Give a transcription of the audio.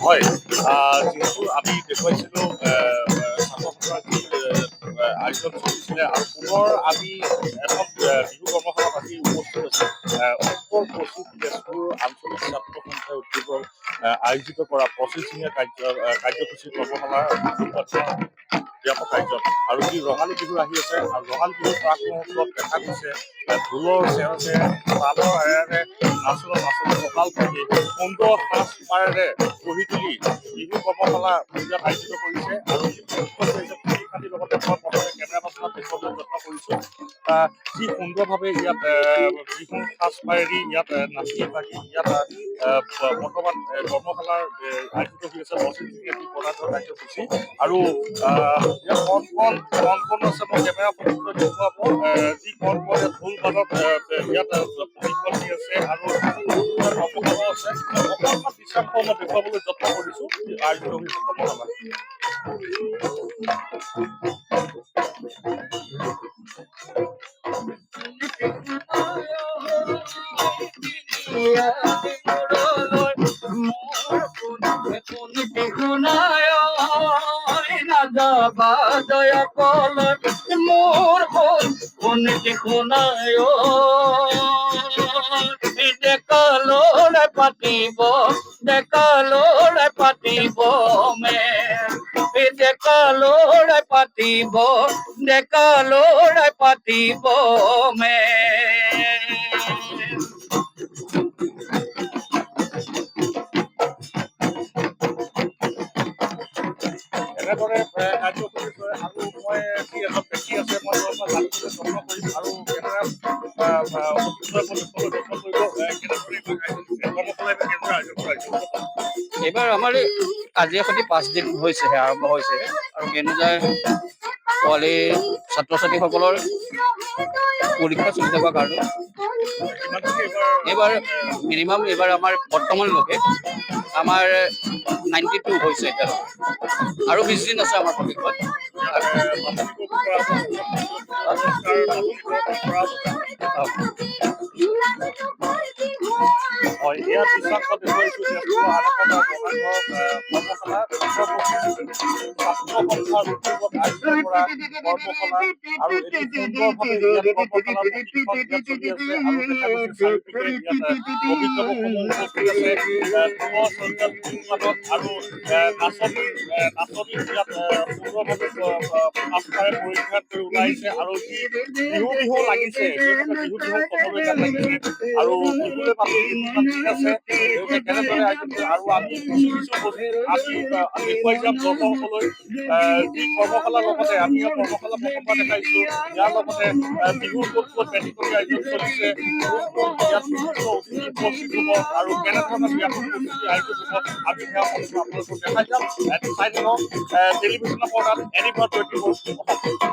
হয় যিহেতু আমি দেখুৱাইছিলোঁ ছাত্ৰ আয়োজন চলিছিলে আৰু পুনৰ আমি এখন বিহু কৰ্মশালাত আজি উপস্থিত আছোঁ উত্তৰ পশ্চিম তেজপুৰ আঞ্চলিক ছাত্ৰ সন্থাই উদ্যোগৰ আয়োজিত কৰা 25দিনীয়া কাৰ্যসূচী কৰ্মশালাৰ ব্যাপক আয়োজন আৰু যি ৰঙালী বিহু আহি আছে আৰু ৰঙালী বিহুৰ প্ৰাক মুহূৰ্তত দেখা গৈছে ঢোলৰ চেৰতে তালৰ আৰেৰে নাচলৰ কঁকাল ভাঙি সুন্দৰ সাজ পাৰেৰে গঢ়ি তুলি বিহু কৰ্মশালা ইয়াত আয়োজিত কৰিছে আৰু লগতে মই প্ৰথমে কেমেৰা পাৰ্চনত দেখুৱাবলৈ যত্ন কৰিছোঁ যি সুন্দৰভাৱে ইয়াত বিহু সাজ পাৰেদি ইয়াত নাচি বাগি ইয়াত বৰ্তমান কৰ্মশালাৰ আয়োজিত হৈ আছে 25দিনীয়া যি প্ৰধান কাৰ্যসূচী আৰু ইয়াত কণ কণ আছে মই কেমেৰা পাৰ্চনত দেখুৱাব যি কণ কণ ঢোল বাদক ইয়াত প্ৰশিক্ষণ দি আছে আৰু কৰ্মশালাও আছে অকণমান দৃশ্যাংশ মই দেখুৱাবলৈ যত্ন কৰিছোঁ আয়োজিত হৈছে কৰ্মশালা দয়া কল মোৰ কোন শুনায় ডেকালোড় পাতিব মে ডেকালোড় পাতিব মে এনেদৰে কাৰ্যসূচী আৰু মই যি এজন ব্যক্তি আছে মই জানিবলৈ যত্ন কৰিম আৰু কেমেৰা এইবাৰ আমাৰ আজি সৈতে 5 দিন হৈছেহে আৰম্ভ হৈছেহে আৰু কেনেদৰে পোৱালি ছাত্ৰ ছাত্ৰীসকলৰ পৰীক্ষা চলি থকাৰ কাৰণে এইবাৰ মিনিমাম এইবাৰ আমাৰ বৰ্তমানলৈকে আমাৰ 92 হৈছে এতিয়া আৰু 20 দিন আছে আমাৰ প্ৰশিক্ষণ হয় ইয়াত দৃশ্যাংশ দেখুৱাইছোঁ যে কৰ্মশালা ছাত্ৰ সন্থাৰ উদ্যোগত আয়োজন কৰা কৰ্মশালা আৰু এটি সুন্দৰভাৱে ইয়াত কৰ্মশালা প্ৰশিক্ষণ ইয়াত চলি আছে আৰু দেখা গৈছে চাৰিওপিনে ইয়াত অভিভাৱকসমূহ উপস্থিত আছে আৰু নাচনী ইয়াত সুন্দৰভাৱে সাজপাৰে পৰিধান কৰি ওলাইছে আৰু যি বিহু লাগিছে বিহু সকলোৱে গান লাগিছে আৰু বিহুলৈ পাতি ঠিক আছে কেনেদৰে আৰু আমি আমি দেখুৱাই যাম দৰ্শকসকলৈ যি কৰ্মশালাৰ লগতে আমি কৰ্মশালা প্ৰথমবাৰ দেখাইছোঁ ইয়াৰ লগতে বিহুৰ ক'ত ব্যতিক্ৰমী আয়োজন চলিছে ইয়াত বিভিন্ন অতিথি উপস্থিত হ'ব আৰু কেনেধৰণৰ ব্যাপক প্ৰস্তুতি আয়োজন হ'ব আমি সেয়া আপোনালোকক দেখাই যাম চাই থাকক টেলিভিছনৰ পৰ্দাত এনিভাৰ 24